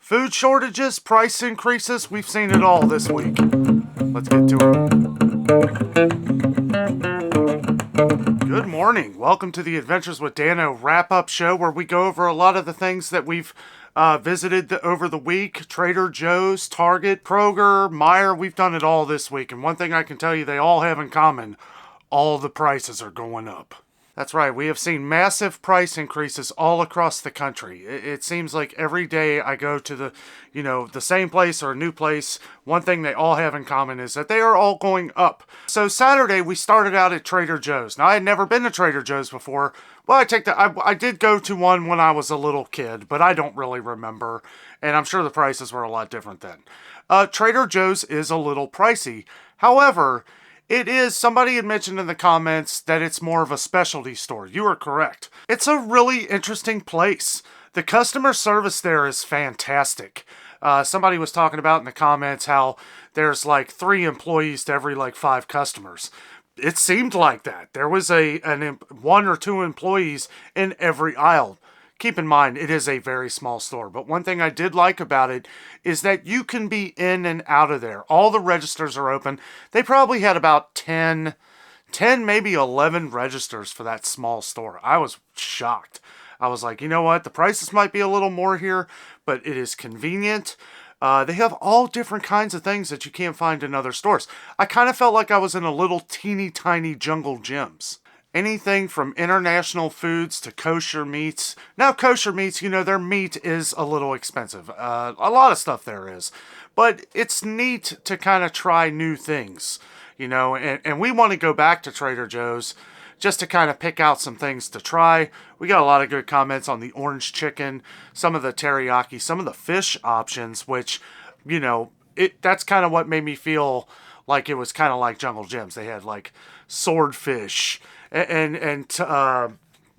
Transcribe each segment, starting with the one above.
Food shortages, price increases, we've seen it all this week. Let's get to it. Good morning. Welcome to the Adventures with Danno wrap-up show where we go over a lot of the things that we've visited over the week. Trader Joe's, Target, Kroger, Meyer, we've done it all this week. And one thing I can tell you they all have in common, all the prices are going up. That's right. We have seen massive price increases all across the country. It seems like every day I go to the same place or a new place, one thing they all have in common is that they are all going up. So Saturday we started out at Trader Joe's. Now I had never been to Trader Joe's before. Well, I did go to one when I was a little kid, but I don't really remember. And I'm sure the prices were a lot different then. Trader Joe's is a little pricey. However, somebody had mentioned in the comments that it's more of a specialty store. You are correct. It's a really interesting place. The customer service there is fantastic. Somebody was talking about in the comments how there's like 3 employees to every 5 customers. It seemed like that. There was 1 or 2 employees in every aisle. Keep in mind, it is a very small store, but one thing I did like about it is that you can be in and out of there. All the registers are open. They probably had about 10, maybe 11 registers for that small store. I was shocked. I was like, you know what? The prices might be a little more here, but it is convenient. They have all different kinds of things that you can't find in other stores. I kind of felt like I was in a little teeny tiny Jungle Gyms. Anything from international foods to kosher meats. Now, kosher meats, their meat is a little expensive. A lot of stuff there is. But it's neat to kind of try new things, and we want to go back to Trader Joe's just to kind of pick out some things to try. We got a lot of good comments on the orange chicken, some of the teriyaki, some of the fish options, which, that's kind of what made me feel like it was kind of like Jungle Gyms. They had swordfish and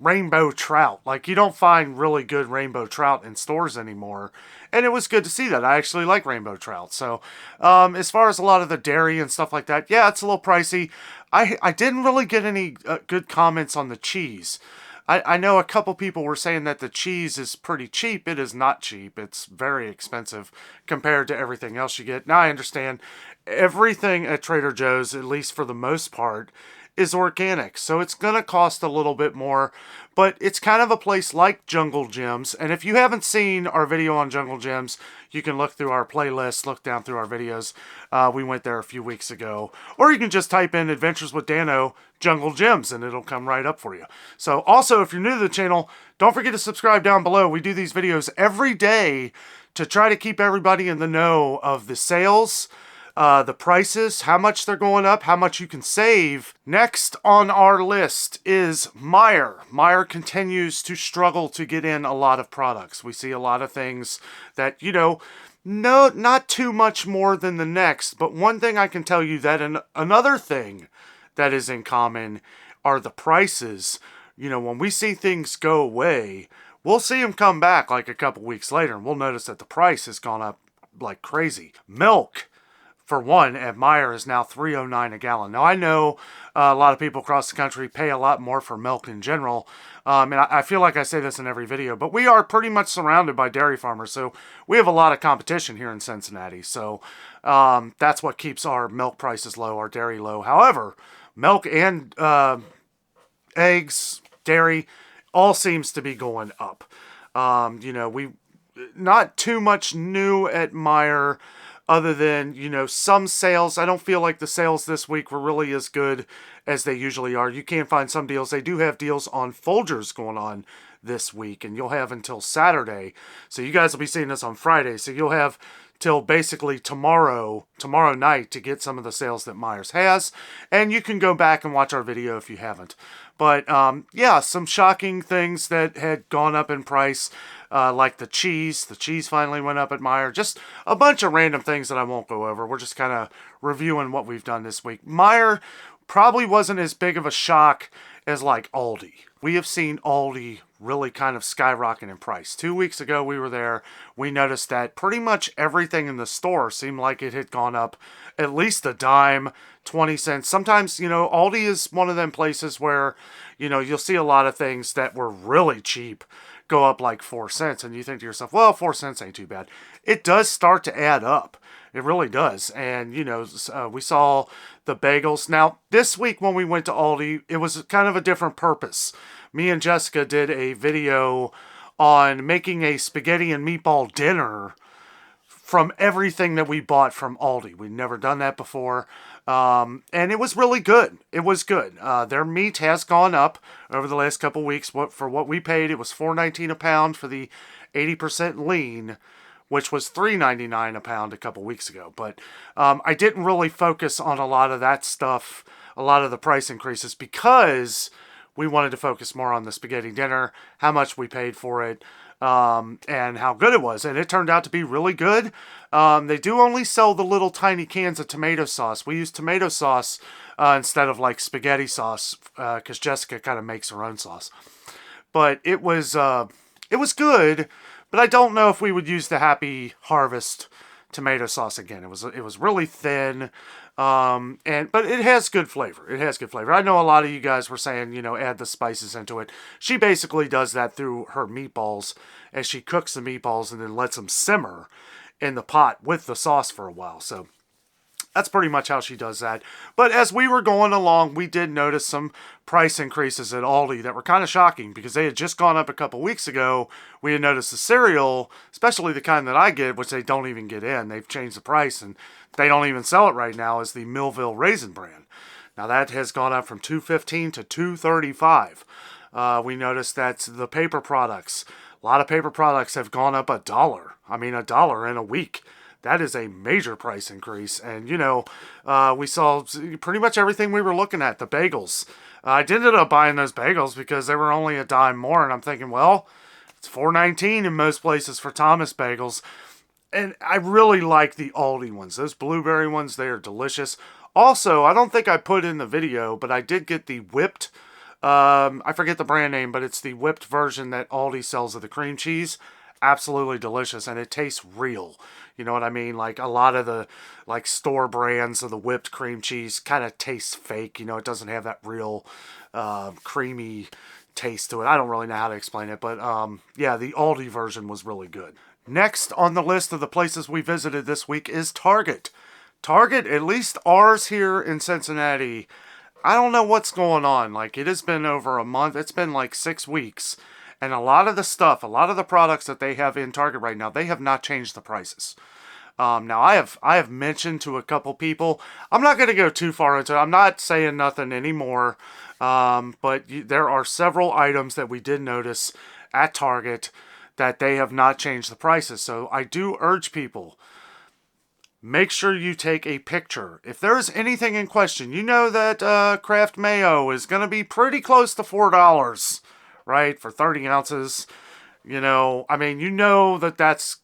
rainbow trout. You don't find really good rainbow trout in stores anymore. And it was good to see that. I actually like rainbow trout. So as far as a lot of the dairy and stuff like that, yeah, it's a little pricey. I didn't really get any good comments on the cheese. I know a couple people were saying that the cheese is pretty cheap. It is not cheap. It's very expensive compared to everything else you get. Now I understand everything at Trader Joe's, at least for the most part, is organic. So it's going to cost a little bit more, but it's kind of a place like Jungle Gyms. And if you haven't seen our video on Jungle Gyms, you can look through our playlist, look down through our videos. We went there a few weeks ago. Or you can just type in Adventures with Danno Jungle Gyms and it'll come right up for you. So also, if you're new to the channel, don't forget to subscribe down below. We do these videos every day to try to keep everybody in the know of the sales, the prices, how much they're going up, how much you can save. Next on our list is Meyer. Meyer continues to struggle to get in a lot of products. We see a lot of things that, not too much more than the next. But one thing I can tell you that another thing that is in common are the prices. When we see things go away, we'll see them come back a couple weeks later, and we'll notice that the price has gone up like crazy. Milk, for one, at Meyer is now $3.09 a gallon. Now, I know a lot of people across the country pay a lot more for milk in general, and I feel like I say this in every video, but we are pretty much surrounded by dairy farmers, so we have a lot of competition here in Cincinnati. So that's what keeps our milk prices low, our dairy low. However, milk and eggs, dairy, all seems to be going up. We not too much new at Meyer, other than, some sales. I don't feel like the sales this week were really as good as they usually are. You can find some deals. They do have deals on Folgers going on this week, and you'll have until Saturday. So you guys will be seeing this on Friday. So you'll have till basically tomorrow night to get some of the sales that Meyer's has. And you can go back and watch our video if you haven't. But yeah, some shocking things that had gone up in price, like the cheese. The cheese finally went up at Meyer. Just a bunch of random things that I won't go over. We're just kind of reviewing what we've done this week. Meyer probably wasn't as big of a shock as Aldi. We have seen Aldi really kind of skyrocket in price. 2 weeks ago we were there. We noticed that pretty much everything in the store seemed like it had gone up at least a dime, 20 cents. Sometimes, Aldi is one of them places where, you'll see a lot of things that were really cheap go up like 4 cents, and you think to yourself, well, 4 cents ain't too bad. It does start to add up. It really does. And, we saw the bagels. Now, this week when we went to Aldi, it was kind of a different purpose. Me and Jessica did a video on making a spaghetti and meatball dinner from everything that we bought from Aldi. We'd never done that before. And it was really good. It was good. Their meat has gone up over the last couple weeks. For what we paid, it was $4.19 a pound for the 80% lean, which was $3.99 a pound a couple weeks ago. But I didn't really focus on a lot of that stuff, a lot of the price increases, because we wanted to focus more on the spaghetti dinner, how much we paid for it, and how good it was. And it turned out to be really good. They do only sell the little tiny cans of tomato sauce. We use tomato sauce instead of like spaghetti sauce, because Jessica kind of makes her own sauce. But it was good. But I don't know if we would use the Happy Harvest tomato sauce again. It was really thin, but it has good flavor. It has good flavor. I know a lot of you guys were saying, add the spices into it. She basically does that through her meatballs, as she cooks the meatballs and then lets them simmer in the pot with the sauce for a while. So that's pretty much how she does that. But as we were going along, we did notice some price increases at Aldi that were kind of shocking, because they had just gone up a couple weeks ago. We had noticed the cereal, especially the kind that I get, which they don't even get in. They've changed the price, and they don't even sell it right now, is the Millville Raisin Bran. Now that has gone up from $2.15 to $2.35. We noticed that the paper products, a lot of paper products have gone up $1. I mean, $1 in a week. That is a major price increase. And, we saw pretty much everything we were looking at. The bagels. I ended up buying those bagels because they were only a dime more. And I'm thinking, well, it's $4.19 in most places for Thomas bagels. And I really like the Aldi ones. Those blueberry ones, they are delicious. Also, I don't think I put in the video, but I did get the whipped, I forget the brand name, but it's the whipped version that Aldi sells of the cream cheese. Absolutely delicious, and it tastes real. You know what I mean? Like a lot of the store brands of the whipped cream cheese kind of tastes fake. It doesn't have that real creamy taste to it. I don't really know how to explain it, but yeah, the Aldi version was really good. Next on the list of the places we visited this week is Target. Target, at least ours here in Cincinnati, I don't know what's going on. Like, it has been over a month. It's been like 6 weeks. And a lot of the products that they have in Target right now, they have not changed the prices. Now, I have mentioned to a couple people, I'm not going to go too far into it. I'm not saying nothing anymore. But there are several items that we did notice at Target that they have not changed the prices. So I do urge people, make sure you take a picture. If there is anything in question, that Kraft Mayo is going to be pretty close to $4. Right, for 30 ounces, that's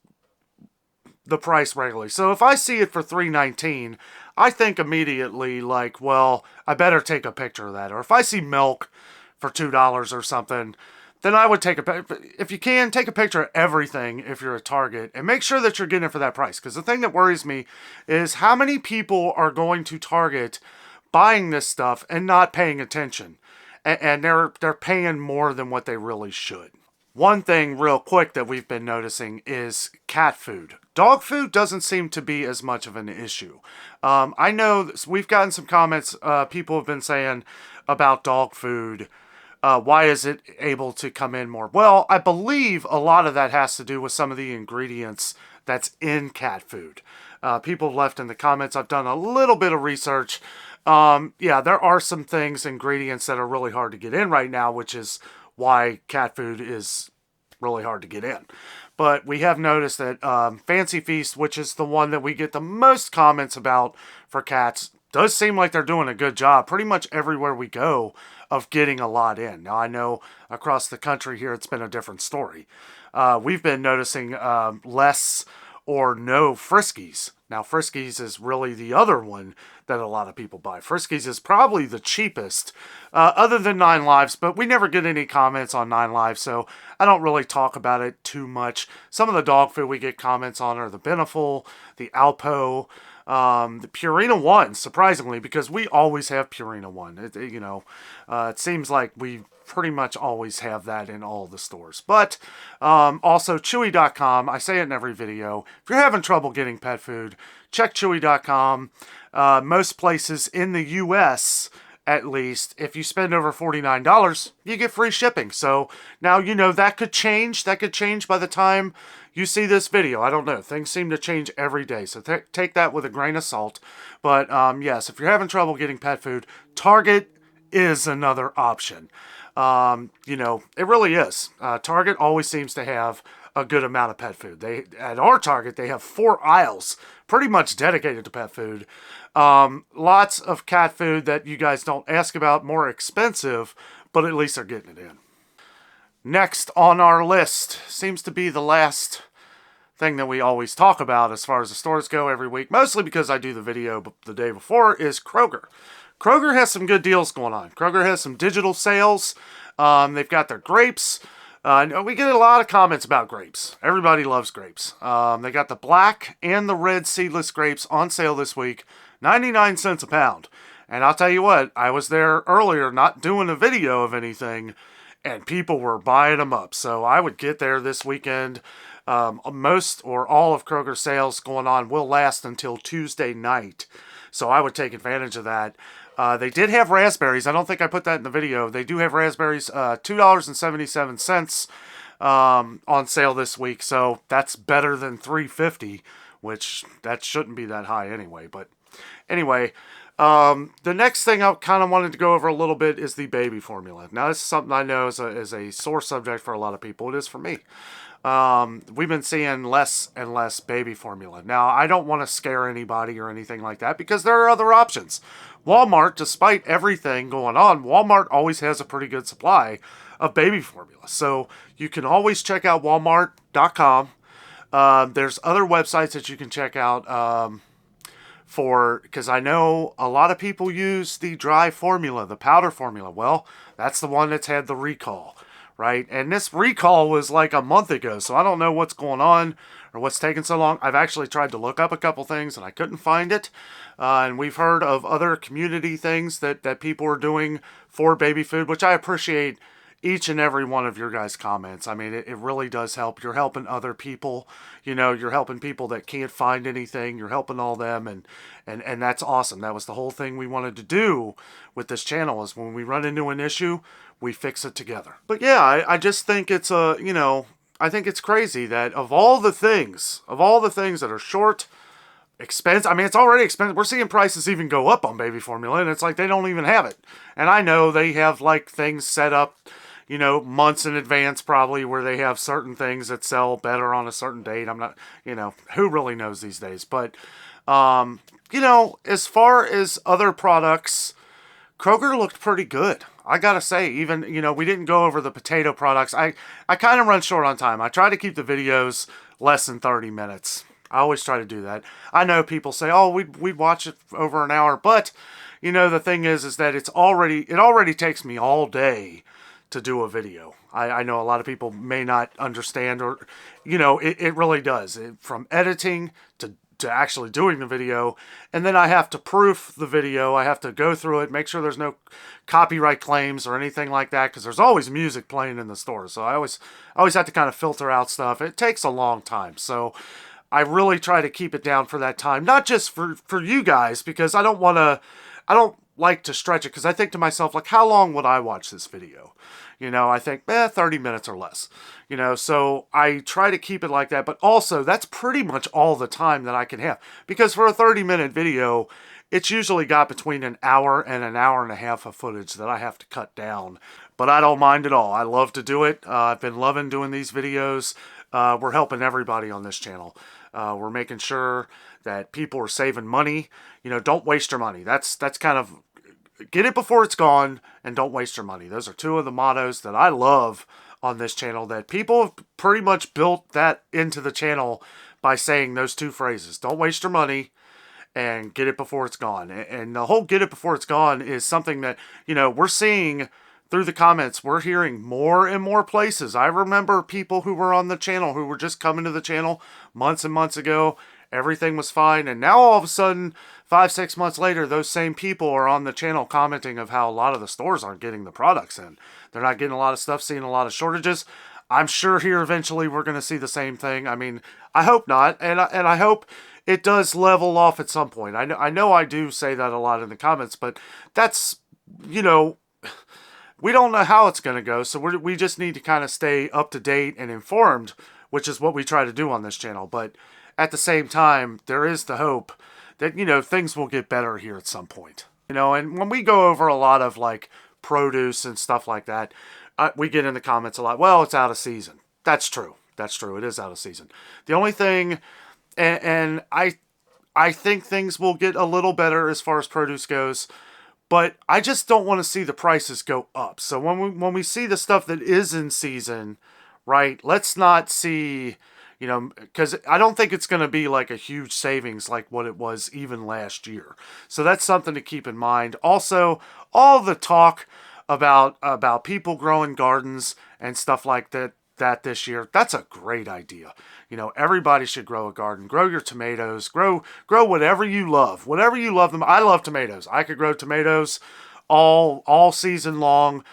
the price regularly. So if I see it for $3.19, I think immediately like, well, I better take a picture of that. Or if I see milk for $2 or something, then I would take if you can, take a picture of everything if you're at Target, and make sure that you're getting it for that price. Because the thing that worries me is how many people are going to Target buying this stuff and not paying attention. And they're paying more than what they really should. One thing real quick that we've been noticing is cat food. Dog food doesn't seem to be as much of an issue. I know we've gotten some comments, people have been saying about dog food. Why is it able to come in more? Well, I believe a lot of that has to do with some of the ingredients that's in cat food. People have left in the comments. I've done a little bit of research. Yeah, there are some ingredients that are really hard to get in right now, which is why cat food is really hard to get in. But we have noticed that Fancy Feast, which is the one that we get the most comments about for cats, does seem like they're doing a good job pretty much everywhere we go of getting a lot in. Now, I know across the country here it's been a different story. We've been noticing less or no Friskies. Now, Friskies is really the other one that a lot of people buy. Friskies is probably the cheapest, other than 9 Lives, but we never get any comments on 9 Lives, so I don't really talk about it too much. Some of the dog food we get comments on are the Beneful, the Alpo, The Purina 1, surprisingly, because we always have Purina 1. It seems like we pretty much always have that in all the stores. But also Chewy.com. I say it in every video. If you're having trouble getting pet food, check Chewy.com. Most places in the U.S., at least, if you spend over $49, you get free shipping. So now, that could change. That could change by the time you see this video. I don't know. Things seem to change every day. So take that with a grain of salt. But yes, if you're having trouble getting pet food, Target is another option. It really is. Target always seems to have a good amount of pet food. At our Target, they have 4 aisles pretty much dedicated to pet food. Lots of cat food that you guys don't ask about, more expensive, but at least they're getting it in. Next on our list seems to be the last thing that we always talk about as far as the stores go every week, mostly because I do the video the day before, is Kroger. Kroger has some good deals going on. Kroger has some digital sales. They've got their grapes. We get a lot of comments about grapes. Everybody loves grapes. They got the black and the red seedless grapes on sale this week, 99 cents a pound. And I'll tell you what, I was there earlier not doing a video of anything, and people were buying them up. So I would get there this weekend. Most or all of Kroger's sales going on will last until Tuesday night. So I would take advantage of that. They did have raspberries. I don't think I put that in the video. They do have raspberries, $2.77 on sale this week. So that's better than $3.50, which that shouldn't be that high anyway. But anyway, the next thing I kind of wanted to go over a little bit is the baby formula. Now, this is something I know is a sore subject for a lot of people. It is for me. We've been seeing less and less baby formula. Now, I don't want to scare anybody or anything like that because there are other options. Walmart, despite everything going on, Walmart always has a pretty good supply of baby formula. So you can always check out walmart.com. There's other websites that you can check out because I know a lot of people use the dry formula, the powder formula. Well, that's the one that's had the recall, right? And this recall was like a month ago, so I don't know what's going on or what's taking so long. I've actually tried to look up a couple things and I couldn't find it. And we've heard of other community things that people are doing for baby food, which I appreciate each and every one of your guys' comments. I mean, it really does help. You're helping other people. You're helping people that can't find anything. You're helping all them, and that's awesome. That was the whole thing we wanted to do with this channel, is when we run into an issue, we fix it together. But yeah, I just think it's I think it's crazy that of all the things that are short, expensive. I mean, it's already expensive. We're seeing prices even go up on baby formula, and it's like they don't even have it. And I know they have like things set up, months in advance probably, where they have certain things that sell better on a certain date. I'm not, who really knows these days? But, as far as other products, Kroger looked pretty good. I gotta say, even, we didn't go over the potato products. I kind of run short on time. I try to keep the videos less than 30 minutes. I always try to do that. I know people say, oh, we'd watch it over an hour. But, the thing is that it already takes me all day to do a video. I know a lot of people may not understand, or, it really does. From editing to actually doing the video, and then I have to proof the video. I have to go through it, make sure there's no copyright claims or anything like that, because there's always music playing in the store. So I always have to kind of filter out stuff. It takes a long time. So I really try to keep it down for that time, not just for you guys, because I don't like to stretch it, because I think to myself, like, how long would I watch this video? I think, 30 minutes or less, so I try to keep it like that. But also, that's pretty much all the time that I can have, because for a 30-minute video, it's usually got between an hour and an hour and a half of footage that I have to cut down. But I don't mind at all. I love to do it. I've been loving doing these videos. We're helping everybody on this channel. We're making sure that people are saving money. Don't waste your money. That's kind of, get it before it's gone, and don't waste your money. Those are two of the mottos that I love on this channel, that people have pretty much built that into the channel by saying those two phrases. Don't waste your money, and get it before it's gone. And the whole get it before it's gone is something that, we're seeing through the comments. We're hearing more and more places. I remember people who were on the channel who were just coming to the channel months and months ago, Everything was fine. And now all of a sudden, 5, 6 months later, those same people are on the channel commenting of how a lot of the stores aren't getting the products in. They're not getting a lot of stuff, seeing a lot of shortages. I'm sure here eventually we're going to see the same thing. I mean, I hope not. And I hope it does level off at some point. I know I do say that a lot in the comments, but that's, you know, we don't know how it's going to go. So we just need to kind of stay up to date and informed, which is what we try to do on this channel. But at the same time, there is the hope that, you know, things will get better here at some point. You know, and when we go over a lot of like produce and stuff like that, we get in the comments a lot, well, it's out of season. That's true. That's true. It is out of season. The only thing, and I think things will get a little better as far as produce goes, but I just don't want to see the prices go up. So when we see the stuff that is in season, right, let's not see, you know, because I don't think it's going to be like a huge savings like what it was even last year. So that's something to keep in mind. Also, all the talk about people growing gardens and stuff like that this year, that's a great idea. You know, everybody should grow a garden. Grow your tomatoes. Grow whatever you love. Whatever you love them. I love tomatoes. I could grow tomatoes all season long.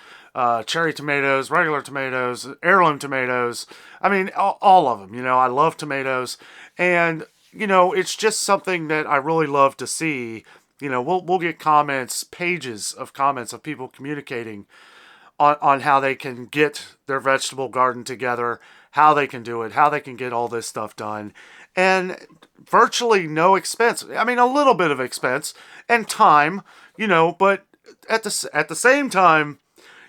Cherry tomatoes, regular tomatoes, heirloom tomatoes. I mean, all of them. You know, I love tomatoes. And, you know, it's just something that I really love to see. You know, we'll get comments, pages of comments of people communicating on how they can get their vegetable garden together, how they can do it, how they can get all this stuff done. And virtually no expense. I mean, a little bit of expense and time, you know, but at the same time,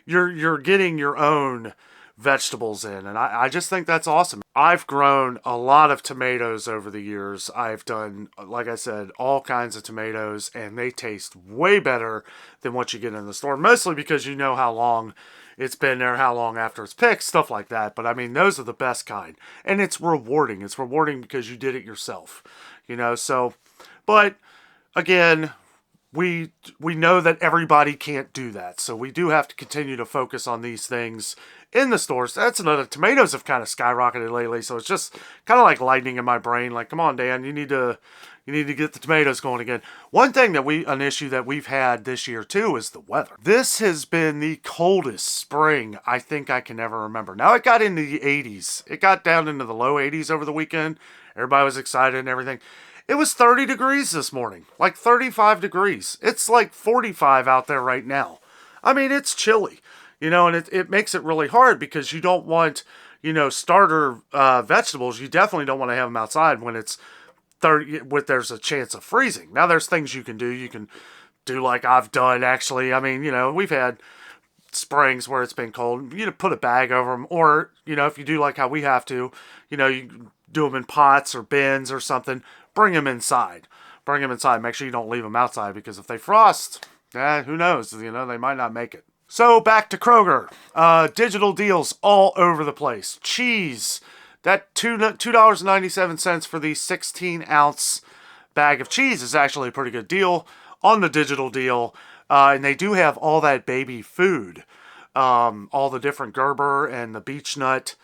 you're getting your own vegetables in. And I just think that's awesome. I've grown a lot of tomatoes over the years. I've done, like I said, all kinds of tomatoes, and they taste way better than what you get in the store. Mostly because you know how long it's been there, how long after it's picked, stuff like that. But I mean, those are the best kind. And it's rewarding. It's rewarding because you did it yourself. You know, so, but again, we know that everybody can't do that. So we do have to continue to focus on these things in the stores. That's another, tomatoes have kind of skyrocketed lately. So it's just kind of like lightning in my brain. Like, come on, Dan, you need to get the tomatoes going again. One thing an issue that we've had this year too is the weather. This has been the coldest spring I think I can ever remember. Now it got into the 80s. It got down into the low 80s over the weekend. Everybody was excited and everything. It was 30 degrees this morning, like 35 degrees. It's like 45 out there right now. I mean, it's chilly, you know, and it makes it really hard because you don't want, you know, starter vegetables. You definitely don't want to have them outside when it's 30, there's a chance of freezing. Now there's things you can do. You can do like I've done actually. I mean, you know, we've had springs where it's been cold. You know, put a bag over them, or, you know, if you do like how we have to, you know, you do them in pots or bins or something. Bring them inside. Bring them inside. Make sure you don't leave them outside because if they frost, who knows? You know, they might not make it. So back to Kroger. Digital deals all over the place. Cheese. That $2.97 for the 16-ounce bag of cheese is actually a pretty good deal on the digital deal. And they do have all that baby food. All the different Gerber and the beech nut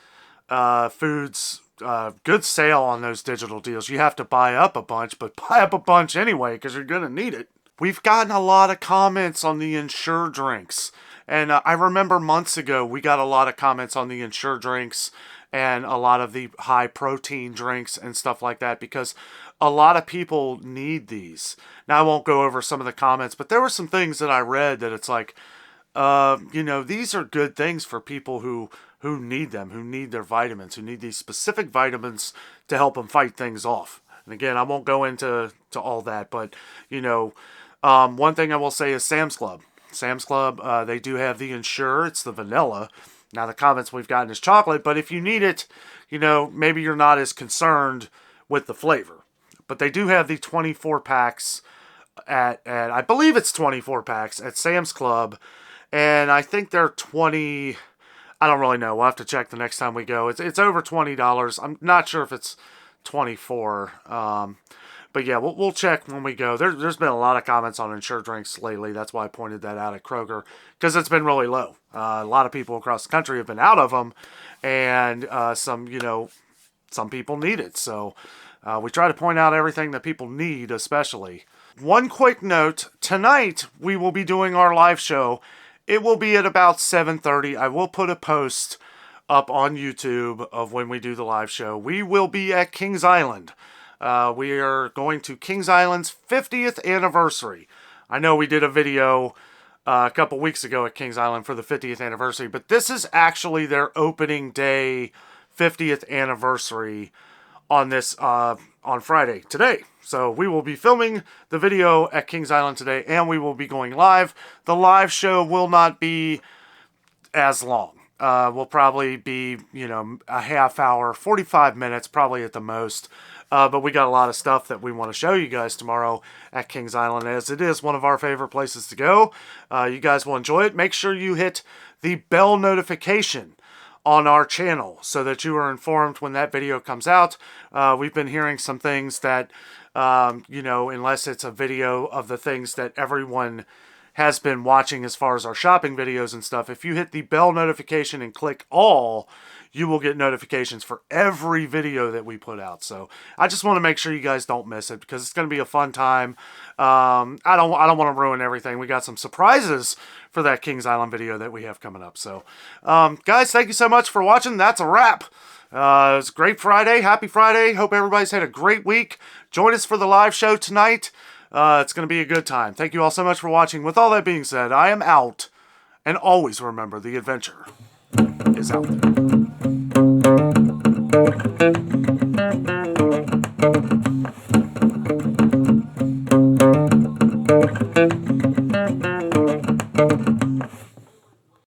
foods. Good sale on those digital deals. You have to buy up a bunch, but buy up a bunch anyway because you're going to need it. We've gotten a lot of comments on the Ensure drinks. And I remember months ago, we got a lot of comments on the Ensure drinks and a lot of the high protein drinks and stuff like that because a lot of people need these. Now, I won't go over some of the comments, but there were some things that I read that it's like, you know, these are good things for people who need them, who need their vitamins, who need these specific vitamins to help them fight things off. And again, I won't go into all that, but, you know, one thing I will say is Sam's Club. Sam's Club, they do have the Ensure. It's the vanilla. Now, the comments we've gotten is chocolate, but if you need it, you know, maybe you're not as concerned with the flavor. But they do have the 24 packs at I believe it's 24 packs at Sam's Club. And I think they're 20... I don't really know. We'll have to check the next time we go. It's over $20. I'm not sure if it's 24. But yeah, we'll check when we go. There's been a lot of comments on Ensure drinks lately. That's why I pointed that out at Kroger because it's been really low. A lot of people across the country have been out of them, and some people need it. So We try to point out everything that people need, especially. One quick note, tonight we will be doing our live show. It will be at about 7:30. I will put a post up on YouTube of when we do the live show. We will be at Kings Island. We are going to Kings Island's 50th anniversary. I know we did a video a couple weeks ago at Kings Island for the 50th anniversary, but this is actually their opening day 50th anniversary on this on Friday, today. So we will be filming the video at Kings Island today, and we will be going live. The live show will not be as long. Will probably be, a half hour, 45 minutes, probably at the most. But we got a lot of stuff that we want to show you guys tomorrow at Kings Island, as it is one of our favorite places to go. You guys will enjoy it. Make sure you hit the bell notification on our channel so that you are informed when that video comes out. We've been hearing some things that, unless it's a video of the things that everyone has been watching as far as our shopping videos and stuff, if you hit the bell notification and click all, you will get notifications for every video that we put out. So I just want to make sure you guys don't miss it, because it's going to be a fun time. I don't want to ruin everything. We got some surprises for that Kings Island video that we have coming up. So guys, thank you so much for watching. That's a wrap. It was a great Friday. Happy Friday. Hope everybody's had a great week. Join us for the live show tonight. It's going to be a good time. Thank you all so much for watching. With all that being said, I am out. And always remember, the adventure is out there.